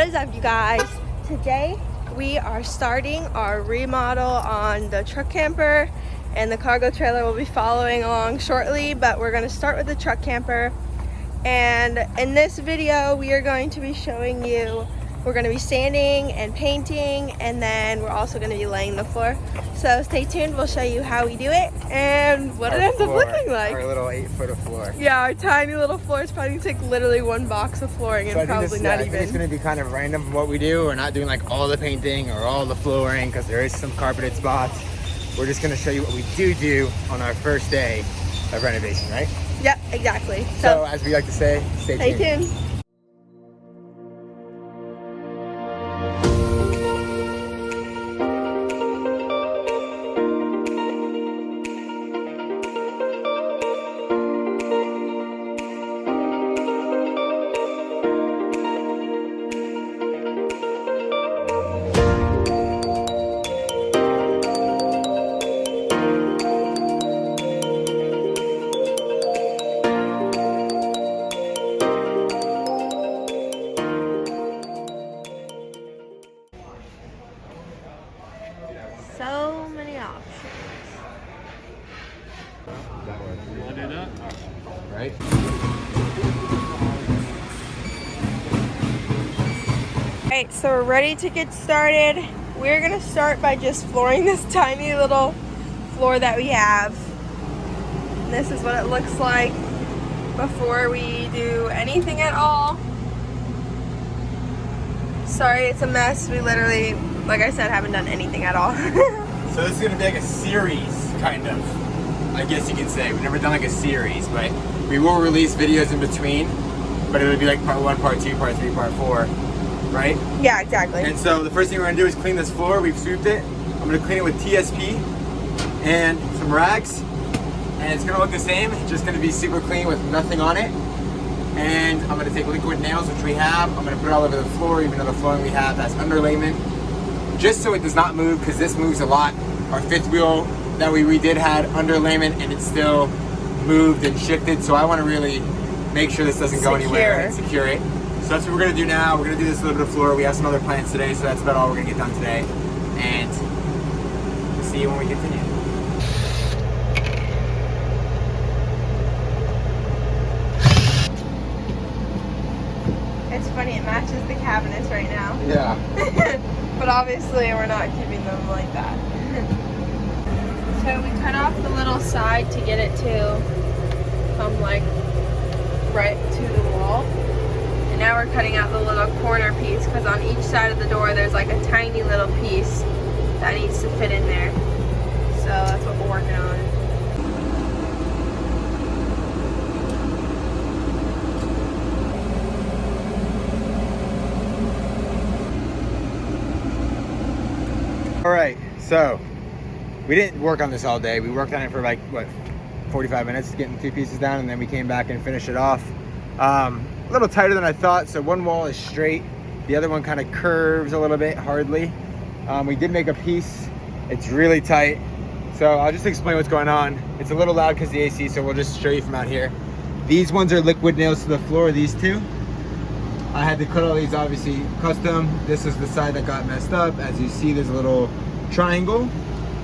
What is up, you guys? Today we are starting our remodel on the truck camper, and the cargo trailer will be following along shortly, but we're going to start with the truck camper. And in this video we are going to be showing you, we're going to be sanding and painting, and then we're also going to be laying the floor. So stay tuned, we'll show you how we do it and what it ends up looking like. Our little 8-foot of floor. Yeah, our tiny little floor is probably going to take literally one box of flooring, and probably not even. I think it's going to be kind of random what we do. We're not doing like all the painting or all the flooring because there is some carpeted spots. We're just going to show you what we do on our first day of renovation, right? Yep, exactly. So as we like to say, stay tuned. So many options. Light it up. Right? Alright, so we're ready to get started. We're going to start by just flooring this tiny little floor that we have. And this is what it looks like before we do anything at all. Sorry, it's a mess. We literally, like I said, haven't done anything at all. So this is going to be like a series, kind of. I guess you can say. We've never done like a series, but we will release videos in between. But it'll be like part 1, part 2, part 3, part 4. Right? Yeah, exactly. And so the first thing we're going to do is clean this floor. We've sweeped it. I'm going to clean it with TSP and some rags. And it's going to look the same. It's just going to be super clean with nothing on it. And I'm going to take liquid nails, which we have. I'm going to put it all over the floor, even though the flooring we have has underlayment. Just so it does not move, because this moves a lot. Our fifth wheel that we redid had underlayment, and it still moved and shifted. So I want to really make sure this doesn't go anywhere and secure it. So that's what we're going to do now. We're going to do this little bit of floor. We have some other plans today, so that's about all we're going to get done today. And we'll see you when we continue. It's funny, it matches the cabinets right now. Yeah. But obviously we're not keeping them like that. So we cut off the little side to get it to come like right to the wall. And now we're cutting out the little corner piece, because on each side of the door there's like a tiny little piece that needs to fit in there. So that's what we're working on. All right, so we didn't work on this all day. We worked on it for like, what, 45 minutes, getting 2 pieces down, and then we came back and finished it off. A little tighter than I thought, so one wall is straight. The other one kind of curves a little bit, hardly. We did make a piece. It's really tight. So I'll just explain what's going on. It's a little loud because the AC, so we'll just show you from out here. These ones are liquid nails to the floor, these two. I had to cut all these obviously custom. This is the side that got messed up. As you see, there's a little triangle,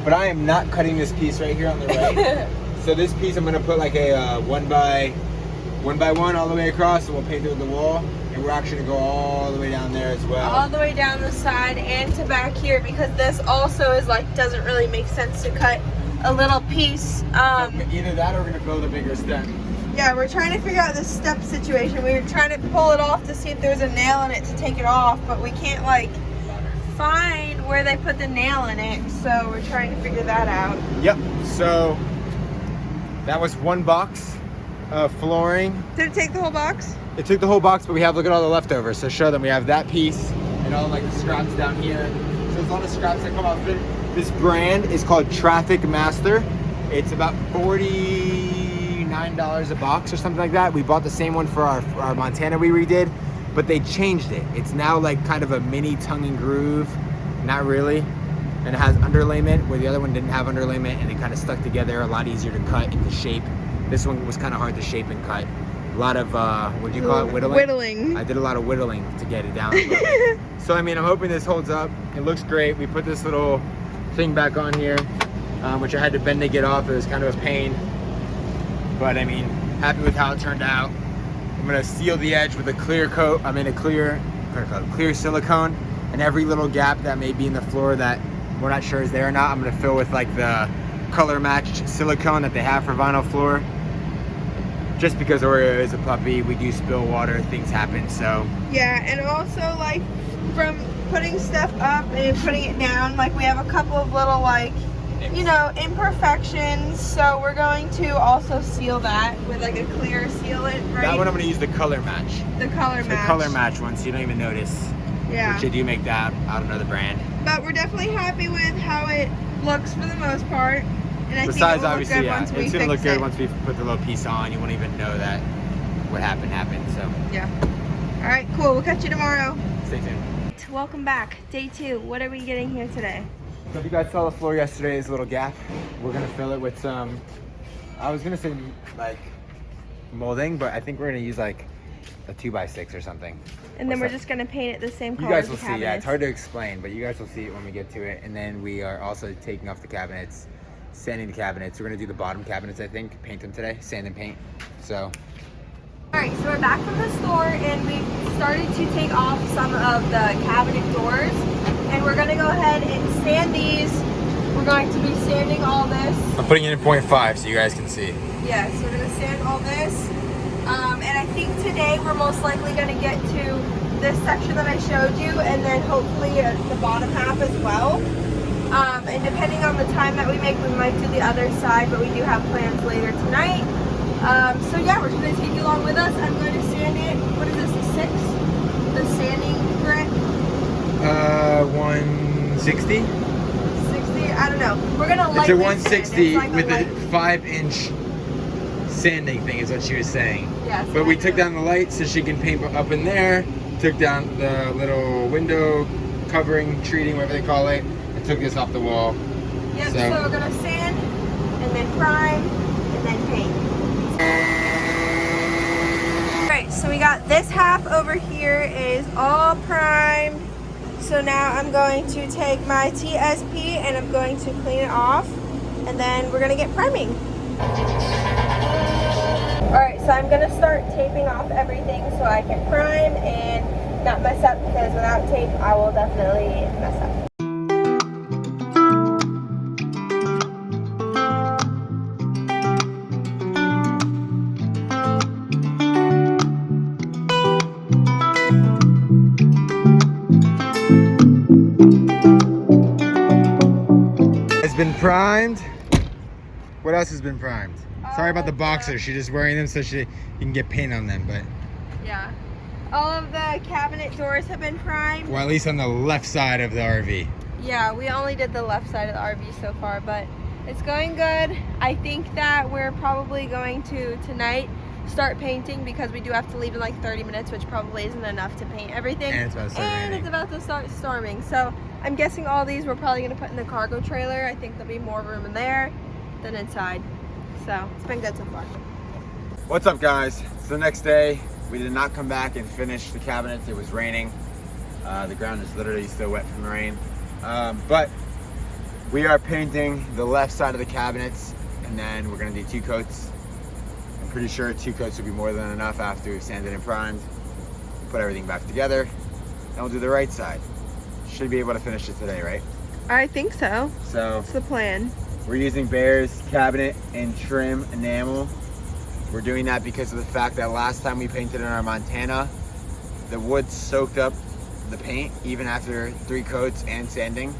but I am not cutting this piece right here on the right. So this piece I'm gonna put like a 1 by 1 all the way across, and we'll paint it with the wall. And we're actually gonna go all the way down there as well. All the way down the side and to back here, because this also is like, doesn't really make sense to cut a little piece. So either that or we're gonna build a bigger step. Yeah, we're trying to figure out this step situation. We were trying to pull it off to see if there's a nail in it to take it off, but we can't like find where they put the nail in it, so we're trying to figure that out. Yep, so that was 1 box of flooring. Did it take the whole box? It took the whole box, but we have, look at all the leftovers. So show them, we have that piece and all like the scraps down here. So there's a lot of scraps that come off it. This brand is called Traffic Master. It's about $49 a box or something like that. We bought the same one for our Montana we redid, but they changed it. It's now like kind of a mini tongue and groove, not really. And it has underlayment where the other one didn't have underlayment, and it kind of stuck together, a lot easier to cut into shape. This one was kind of hard to shape and cut. A lot of, what do you call it, whittling? Whittling. I did a lot of whittling to get it down. So I mean, I'm hoping this holds up. It looks great. We put this little thing back on here, which I had to bend to get off. It was kind of a pain. But I mean, happy with how it turned out. I'm gonna seal the edge with a clear coat. I mean, a clear silicone. And every little gap that may be in the floor that we're not sure is there or not, I'm gonna fill with like the color matched silicone that they have for vinyl floor. Just because Oreo is a puppy, we do spill water, things happen, so. Yeah, and also like from putting stuff up and putting it down, like we have a couple of little like, you know, imperfections. So we're going to also seal that with like a clear sealant, right? That one I'm gonna use the color match. The color match. The color match one, so you don't even notice. Yeah. Which I do make that out of another brand. But we're definitely happy with how it looks for the most part. And I Besides, think it will obviously, look good yeah, once we it's gonna look fix good it. once we put the little piece on. You won't even know that what happened. So Yeah. All right, cool. We'll catch you tomorrow. stay tuned. Welcome back. Day 2. What are we getting here today? So if you guys saw the floor yesterday, is a little gap. We're gonna fill it with some. I was gonna say like molding, but I think we're gonna use like a 2x6 or something. And then we're just gonna paint it the same color. You guys as will the see. Yeah, it's cabinets. hard to explain, but you guys will see it when we get to it. And then we are also taking off the cabinets, sanding the cabinets. We're gonna do the bottom cabinets, I think, paint them today, sand and paint. So. All right, so we're back from the store and we started to take off some of the cabinet doors, and we're gonna go ahead and sand these. We're going to be sanding all this. I'm putting it in 0.5 so you guys can see. Yes, we're gonna sand all this. And I think today we're most likely gonna get to this section that I showed you, and then hopefully the bottom half as well. And depending on the time that we make, we might do the other side, but we do have plans later tonight. So yeah, we're just gonna take you along with us. I'm going to sand it. What is this, a 6? The sanding grit? 160? 60? I don't know. We're gonna It's a lightly 160 sand. It's with like a 5-inch sanding thing is what she was saying. Yes, But we I took know. down the light so she can paint up in there, took down the little window covering, treating, whatever they call it, and took this off the wall. Yep, So- so we're gonna sand, and then prime, and then paint. Alright, so we got this half over here is all primed. So now I'm going to take my TSP and I'm going to clean it off, and then we're gonna get priming. Alright, so I'm gonna start taping off everything so I can prime and not mess up, because without tape I will definitely mess up. It's been primed. What else has been primed? Sorry about the boxers. She's just wearing them so you can get paint on them, but Yeah. All of the cabinet doors have been primed. well, at least on the left side of the RV. Yeah, we only did the left side of the RV so far, but it's going good. I think that we're probably going to tonight start painting, because we do have to leave in like 30 minutes, which probably isn't enough to paint everything. And it's about to start And raining. it's about to start storming. So I'm guessing all these we're probably gonna put in the cargo trailer. I think there'll be more room in there than inside. So it's been good so far. What's up, guys? It's the next day. We did not come back and finish the cabinets. It was raining. The ground is literally still wet from the rain. But we are painting the left side of the cabinets, and then we're gonna do 2 coats. I'm pretty sure 2 coats will be more than enough after we've sanded and primed. Put everything back together, and we'll do the right side. Should be able to finish it today, right? I think so. So That's the plan. we're using Bear's cabinet and trim enamel. We're doing that because of the fact that last time we painted in our Montana, the wood soaked up the paint even after 3 coats and sanding.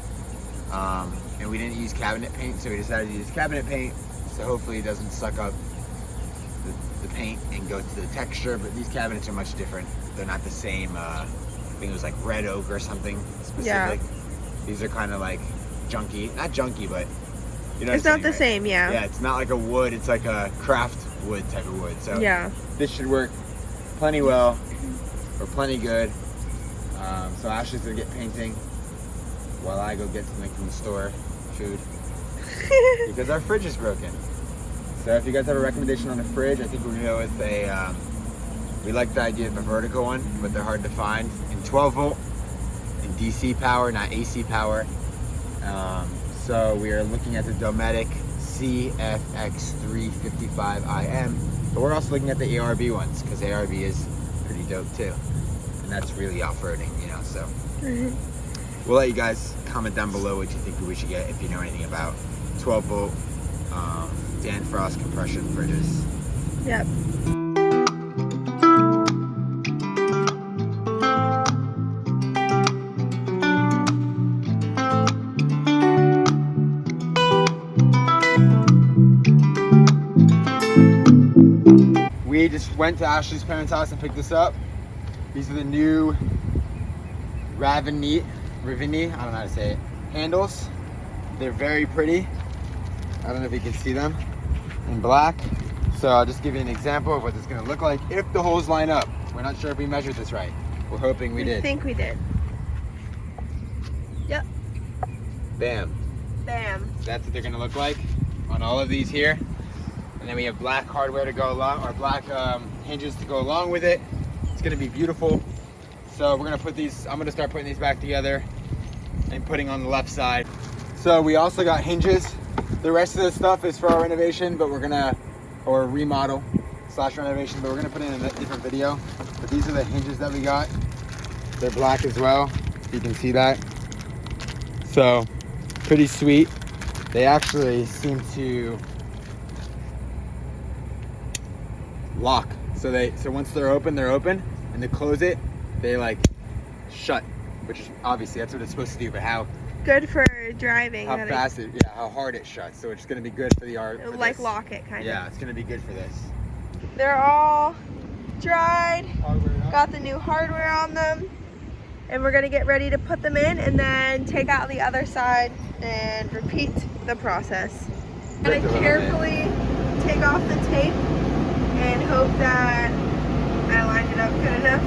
And we didn't use cabinet paint, so we decided to use cabinet paint, so hopefully it doesn't suck up the paint and go to the texture. But these cabinets are much different. They're not the same, I think it was like red oak or something specific. Yeah. These are kind of like junky, not junky, but you know It's what not I'm the saying, right? same, yeah. Yeah, it's not like a wood, it's like a craft wood type of wood. So Yeah. this should work plenty well, or plenty good. So Ashley's gonna get painting while I go get something from the store, food, because our fridge is broken. So if you guys have a recommendation on a fridge, I think we're gonna go with a We like the idea of a vertical one, but they're hard to find. In 12 volt, in DC power, not AC power. So we are looking at the Dometic CFX355IM, but we're also looking at the ARB ones, because ARB is pretty dope too. And that's really off-roading, you know, so. We'll let you guys comment down below what you think we should get if you know anything about 12 volt Dan Frost compression fridges. Yep. We just went to Ashley's parents' house and picked this up. These are the new Ravini, I don't know how to say it, handles. They're very pretty. I don't know if you can see them in black. So I'll just give you an example of what this is gonna look like if the holes line up. We're not sure if we measured this right. We're hoping we did. I think we did. Yep. Bam. Bam. That's what they're gonna look like on all of these here. And then we have black hardware to go along, or black hinges to go along with it. It's gonna be beautiful. So we're gonna put these, I'm gonna start putting these back together and putting on the left side. So we also got hinges. The rest of the stuff is for our renovation, but we're gonna, or remodel / renovation, but we're gonna put it in a different video. But these are the hinges that we got. They're black as well, if you can see that. So, pretty sweet. They actually seem to lock. So once they're open, and to close it, they like shut, which is obviously that's what it's supposed to do, but how Good for driving. how fast it, how hard it shuts. So it's gonna be good for the art. Like lock it kind of. Yeah, it's gonna be good for this. They're all dried. Hardware up. Got the new hardware on them. And we're gonna get ready to put them in and then take out the other side and repeat the process. I'm gonna carefully take off the tape and hope that I lined it up good enough.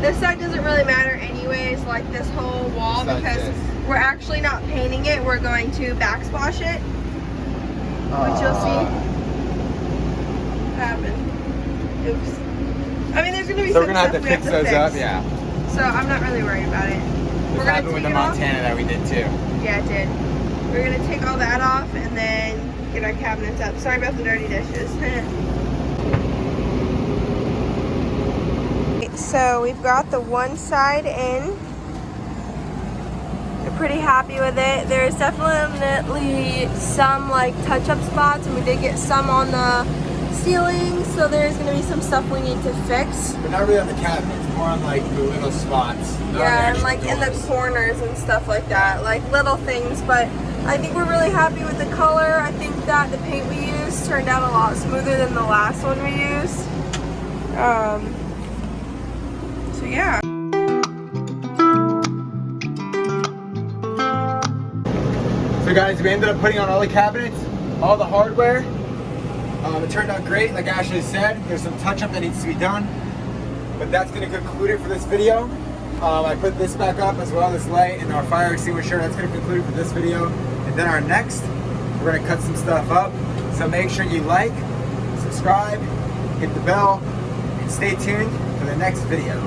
This side doesn't really matter anyways, like this whole wall, because we're actually not painting it, we're going to backsplash it, which you'll see happen. Oops. I mean, there's gonna be So some we're gonna have stuff to we fix those fix. up, yeah. So I'm not really worried about it. This happened with the Montana that we did too. Yeah, it did. We're gonna take all that off and then get our cabinets up. Sorry about the dirty dishes. So we've got the one side in. We're pretty happy with it. There's definitely some like touch-up spots, and we did get some on the ceiling, so there's gonna be some stuff we need to fix. But not really on the cabinets, more on like the little spots. Yeah, and like in the corners and stuff like that, like little things, but I think we're really happy with the color. I think that the paint we used turned out a lot smoother than the last one we used. So yeah. So guys, we ended up putting on all the cabinets, all the hardware. It turned out great, like Ashley said. There's some touch-up that needs to be done, but that's going to conclude it for this video. I put this back up as well, this light and our fire extinguisher. That's going to conclude it for this video. And then our next, we're going to cut some stuff up. So make sure you like, subscribe, hit the bell, and stay tuned for the next video.